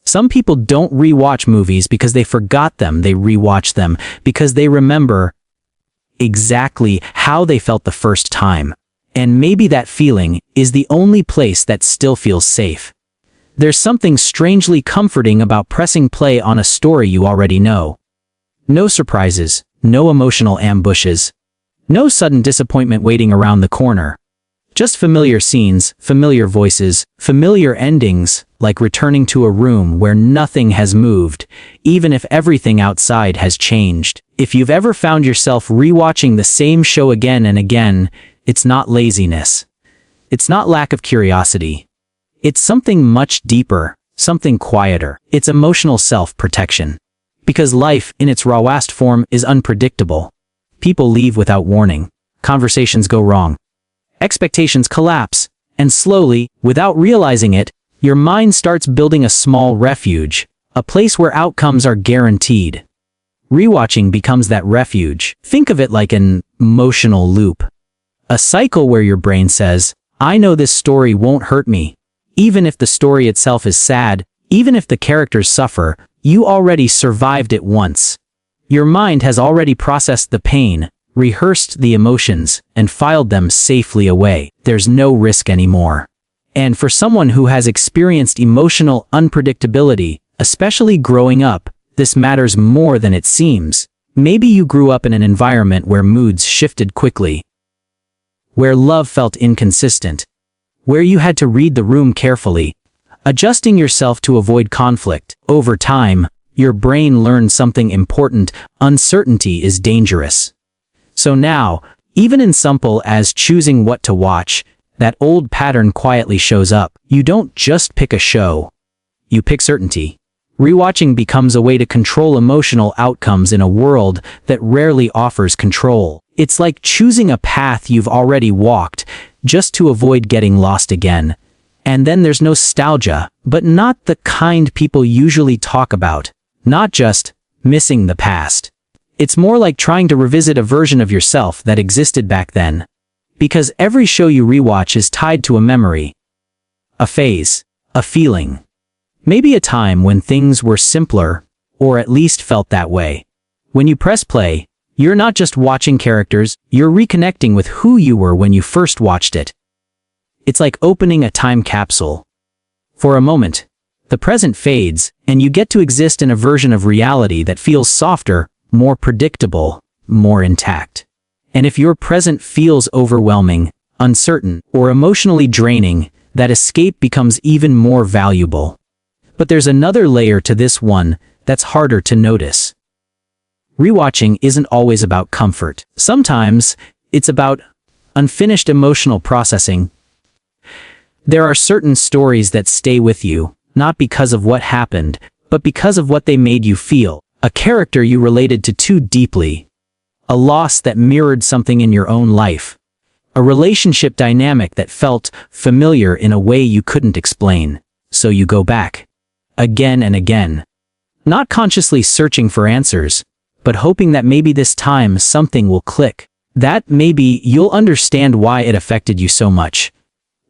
Some people don't rewatch movies because they forgot them, they rewatch them because they remember exactly how they felt the first time. And maybe that feeling is the only place that still feels safe. There's something strangely comforting about pressing play on a story you already know. No surprises, no emotional ambushes, no sudden disappointment waiting around the corner. Just familiar scenes, familiar voices, familiar endings, like returning to a room where nothing has moved, even if everything outside has changed. If you've ever found yourself rewatching the same show again and again, it's not laziness. It's not lack of curiosity. It's something much deeper, something quieter. It's emotional self-protection. Because life, in its rawest form, is unpredictable. People leave without warning. Conversations go wrong. Expectations collapse. And slowly, without realizing it, your mind starts building a small refuge, a place where outcomes are guaranteed. Rewatching becomes that refuge. Think of it like an emotional loop. A cycle where your brain says, I know this story won't hurt me. Even if the story itself is sad, even if the characters suffer, you already survived it once. Your mind has already processed the pain, rehearsed the emotions, and filed them safely away. There's no risk anymore. And for someone who has experienced emotional unpredictability, especially growing up, this matters more than it seems. Maybe you grew up in an environment where moods shifted quickly, where love felt inconsistent, where you had to read the room carefully, adjusting yourself to avoid conflict. Over time, your brain learned something important: uncertainty is dangerous. So now, even in simple as choosing what to watch, that old pattern quietly shows up. You don't just pick a show. You pick certainty. Rewatching becomes a way to control emotional outcomes in a world that rarely offers control. It's like choosing a path you've already walked, just to avoid getting lost again. And then there's nostalgia, but not the kind people usually talk about. Not just missing the past. It's more like trying to revisit a version of yourself that existed back then. Because every show you rewatch is tied to a memory, a phase, a feeling. Maybe a time when things were simpler, or at least felt that way. When you press play, you're not just watching characters, you're reconnecting with who you were when you first watched it. It's like opening a time capsule. For a moment, the present fades, and you get to exist in a version of reality that feels softer, more predictable, more intact. And if your present feels overwhelming, uncertain, or emotionally draining, that escape becomes even more valuable. But there's another layer to this one that's harder to notice. Rewatching isn't always about comfort. Sometimes, it's about unfinished emotional processing. There are certain stories that stay with you, not because of what happened, but because of what they made you feel. A character you related to too deeply. A loss that mirrored something in your own life. A relationship dynamic that felt familiar in a way you couldn't explain. So you go back. Again and again. Not consciously searching for answers, but hoping that maybe this time something will click. That maybe you'll understand why it affected you so much.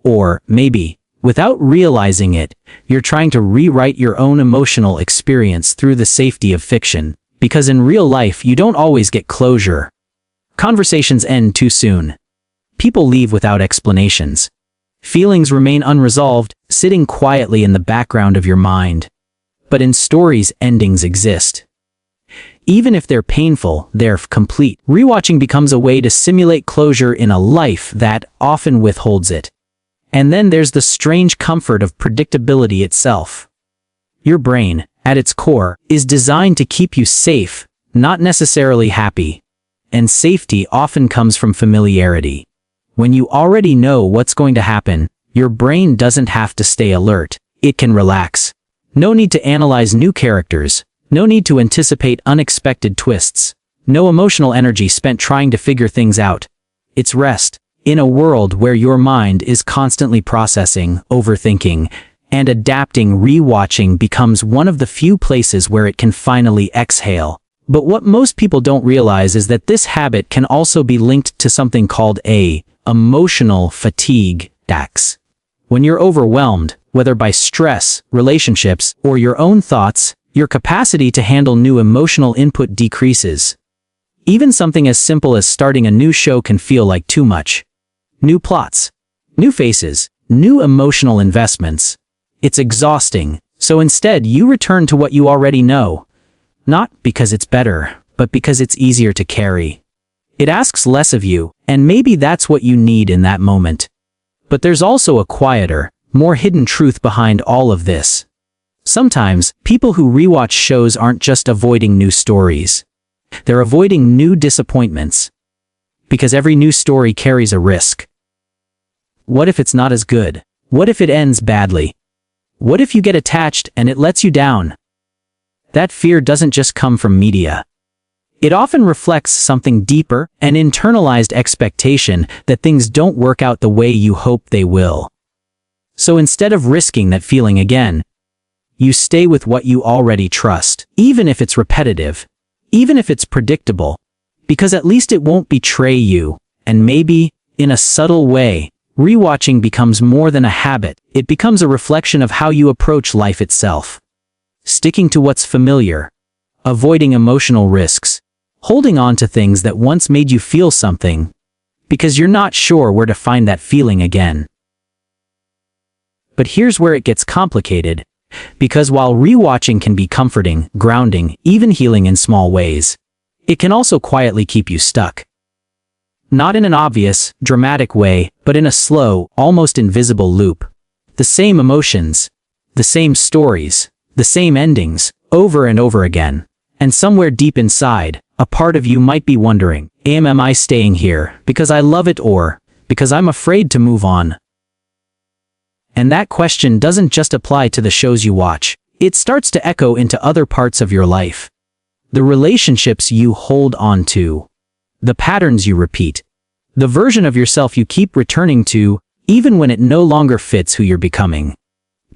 Or maybe, without realizing it, you're trying to rewrite your own emotional experience through the safety of fiction. Because in real life you don't always get closure. Conversations end too soon. People leave without explanations. Feelings remain unresolved, sitting quietly in the background of your mind. But in stories, endings exist. Even if they're painful, they're complete. Rewatching becomes a way to simulate closure in a life that often withholds it. And then there's the strange comfort of predictability itself. Your brain, at its core, is designed to keep you safe, not necessarily happy. And safety often comes from familiarity. When you already know what's going to happen, your brain doesn't have to stay alert. It can relax. No need to analyze new characters. No need to anticipate unexpected twists. No emotional energy spent trying to figure things out. It's rest. In a world where your mind is constantly processing, overthinking, and adapting, rewatching becomes one of the few places where it can finally exhale. But what most people don't realize is that this habit can also be linked to something called emotional fatigue. When you're overwhelmed, whether by stress, relationships, or your own thoughts, your capacity to handle new emotional input decreases. Even something as simple as starting a new show can feel like too much. New plots, new faces, new emotional investments. It's exhausting, so instead you return to what you already know. Not because it's better, but because it's easier to carry. It asks less of you, and maybe that's what you need in that moment. But there's also a quieter, more hidden truth behind all of this. Sometimes, people who rewatch shows aren't just avoiding new stories. They're avoiding new disappointments. Because every new story carries a risk. What if it's not as good? What if it ends badly? What if you get attached and it lets you down? That fear doesn't just come from media. It often reflects something deeper, an internalized expectation that things don't work out the way you hope they will. So instead of risking that feeling again, you stay with what you already trust, even if it's repetitive, even if it's predictable, because at least it won't betray you, and maybe, in a subtle way, rewatching becomes more than a habit. It becomes a reflection of how you approach life itself. Sticking to what's familiar, avoiding emotional risks, holding on to things that once made you feel something, because you're not sure where to find that feeling again. But here's where it gets complicated, because while rewatching can be comforting, grounding, even healing in small ways, it can also quietly keep you stuck. Not in an obvious, dramatic way, but in a slow, almost invisible loop. The same emotions, the same stories, the same endings, over and over again. And somewhere deep inside, a part of you might be wondering, am I staying here because I love it or because I'm afraid to move on? And that question doesn't just apply to the shows you watch. It starts to echo into other parts of your life. The relationships you hold on to. The patterns you repeat. The version of yourself you keep returning to, even when it no longer fits who you're becoming.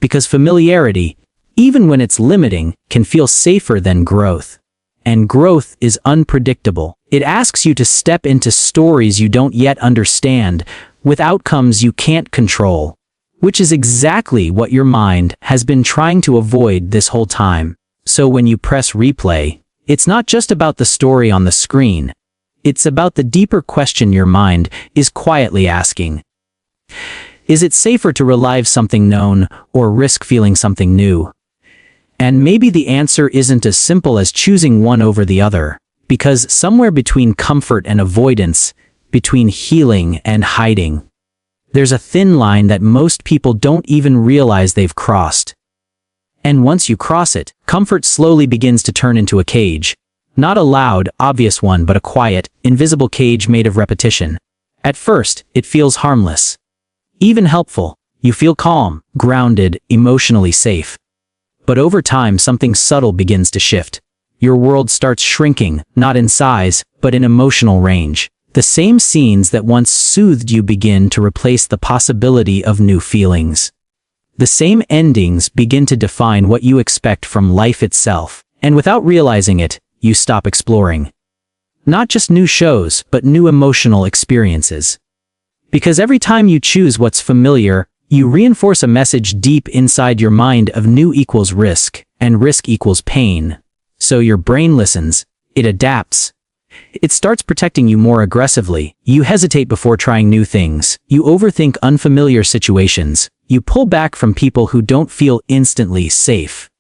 Because familiarity, even when it's limiting, can feel safer than growth. And growth is unpredictable. It asks you to step into stories you don't yet understand, with outcomes you can't control. Which is exactly what your mind has been trying to avoid this whole time. So when you press replay, it's not just about the story on the screen. It's about the deeper question your mind is quietly asking. Is it safer to relive something known or risk feeling something new? And maybe the answer isn't as simple as choosing one over the other, because somewhere between comfort and avoidance, between healing and hiding, there's a thin line that most people don't even realize they've crossed. And once you cross it, comfort slowly begins to turn into a cage. Not a loud, obvious one, but a quiet, invisible cage made of repetition. At first, it feels harmless. Even helpful. You feel calm, grounded, emotionally safe. But over time, something subtle begins to shift. Your world starts shrinking, not in size, but in emotional range. The same scenes that once soothed you begin to replace the possibility of new feelings. The same endings begin to define what you expect from life itself. And without realizing it, you stop exploring. Not just new shows, but new emotional experiences. Because every time you choose what's familiar, you reinforce a message deep inside your mind of new equals risk, and risk equals pain. So your brain listens, it adapts. It starts protecting you more aggressively. You hesitate before trying new things. You overthink unfamiliar situations. You pull back from people who don't feel instantly safe.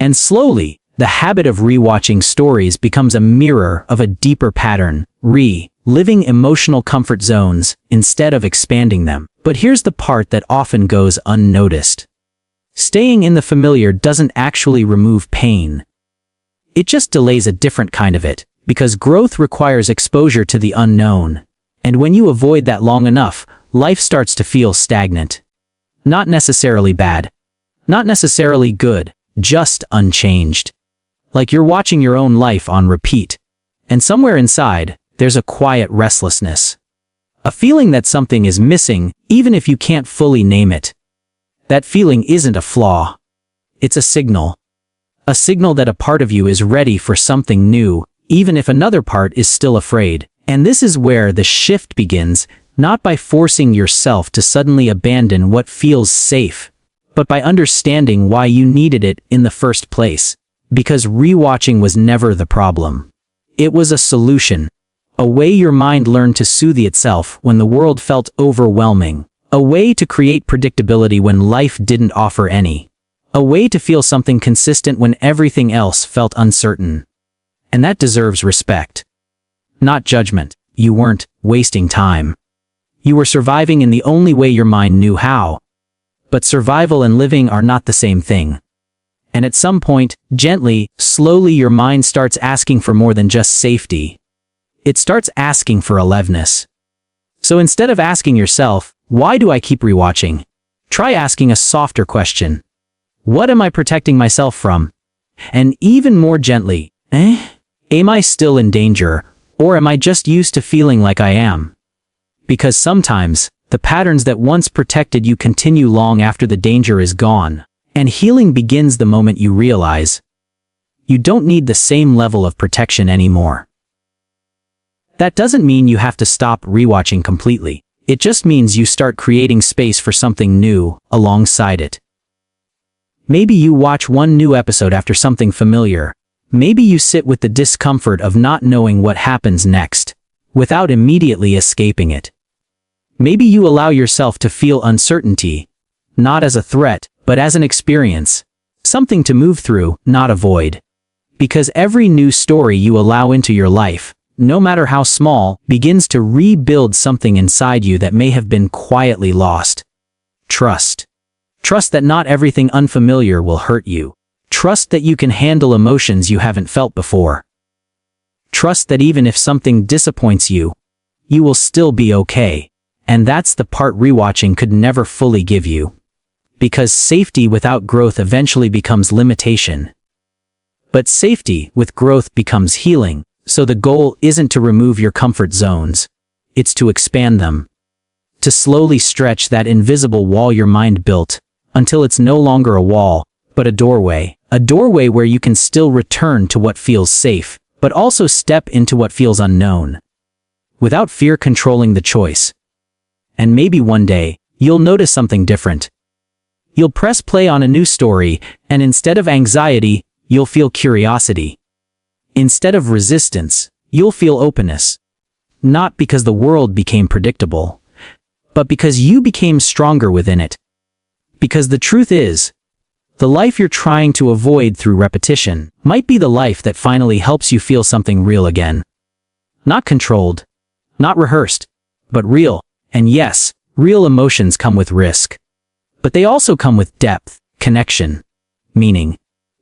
And slowly, the habit of rewatching stories becomes a mirror of a deeper pattern, living emotional comfort zones instead of expanding them. But here's the part that often goes unnoticed. Staying in the familiar doesn't actually remove pain. It just delays a different kind of it, because growth requires exposure to the unknown. And when you avoid that long enough, life starts to feel stagnant. Not necessarily bad. Not necessarily good, just unchanged. Like you're watching your own life on repeat. And somewhere inside, there's a quiet restlessness. A feeling that something is missing, even if you can't fully name it. That feeling isn't a flaw. It's a signal. A signal that a part of you is ready for something new, even if another part is still afraid. And this is where the shift begins, not by forcing yourself to suddenly abandon what feels safe, but by understanding why you needed it in the first place. Because rewatching was never the problem. It was a solution. A way your mind learned to soothe itself when the world felt overwhelming. A way to create predictability when life didn't offer any. A way to feel something consistent when everything else felt uncertain. And that deserves respect. Not judgment. You weren't wasting time. You were surviving in the only way your mind knew how. But survival and living are not the same thing. And at some point, gently, slowly your mind starts asking for more than just safety. It starts asking for aliveness. So instead of asking yourself, why do I keep rewatching? Try asking a softer question. What am I protecting myself from? And even more gently, am I still in danger, or am I just used to feeling like I am? Because sometimes, the patterns that once protected you continue long after the danger is gone, and healing begins the moment you realize you don't need the same level of protection anymore. That doesn't mean you have to stop rewatching completely. It just means you start creating space for something new alongside it. Maybe you watch one new episode after something familiar. Maybe you sit with the discomfort of not knowing what happens next, without immediately escaping it. Maybe you allow yourself to feel uncertainty, not as a threat, but as an experience, something to move through, not avoid. Because every new story you allow into your life, no matter how small, begins to rebuild something inside you that may have been quietly lost. Trust. Trust that not everything unfamiliar will hurt you. Trust that you can handle emotions you haven't felt before. Trust that even if something disappoints you, you will still be okay. And that's the part rewatching could never fully give you. Because safety without growth eventually becomes limitation. But safety with growth becomes healing. So the goal isn't to remove your comfort zones. It's to expand them. To slowly stretch that invisible wall your mind built, until it's no longer a wall, but a doorway. A doorway where you can still return to what feels safe, but also step into what feels unknown. Without fear controlling the choice. And maybe one day, you'll notice something different. You'll press play on a new story, and instead of anxiety, you'll feel curiosity. Instead of resistance, you'll feel openness. Not because the world became predictable, but because you became stronger within it. Because the truth is, the life you're trying to avoid through repetition might be the life that finally helps you feel something real again. Not controlled, not rehearsed, but real. And yes, real emotions come with risk. But they also come with depth, connection, meaning.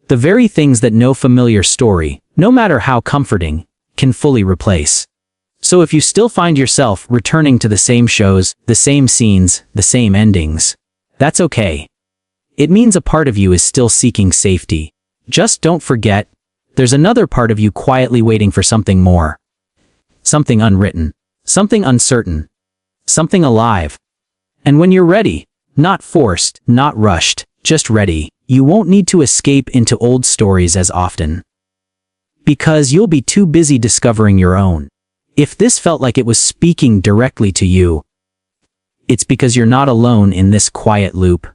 The very things that no familiar story, no matter how comforting, can fully replace. So if you still find yourself returning to the same shows, the same scenes, the same endings, that's okay. It means a part of you is still seeking safety. Just don't forget, there's another part of you quietly waiting for something more. Something unwritten, something uncertain, something alive. And when you're ready, not forced, not rushed, just ready, you won't need to escape into old stories as often. Because you'll be too busy discovering your own. If this felt like it was speaking directly to you, it's because you're not alone in this quiet loop.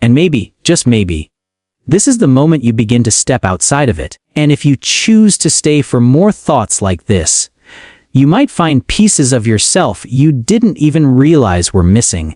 And maybe, just maybe, this is the moment you begin to step outside of it. And if you choose to stay for more thoughts like this, you might find pieces of yourself you didn't even realize were missing.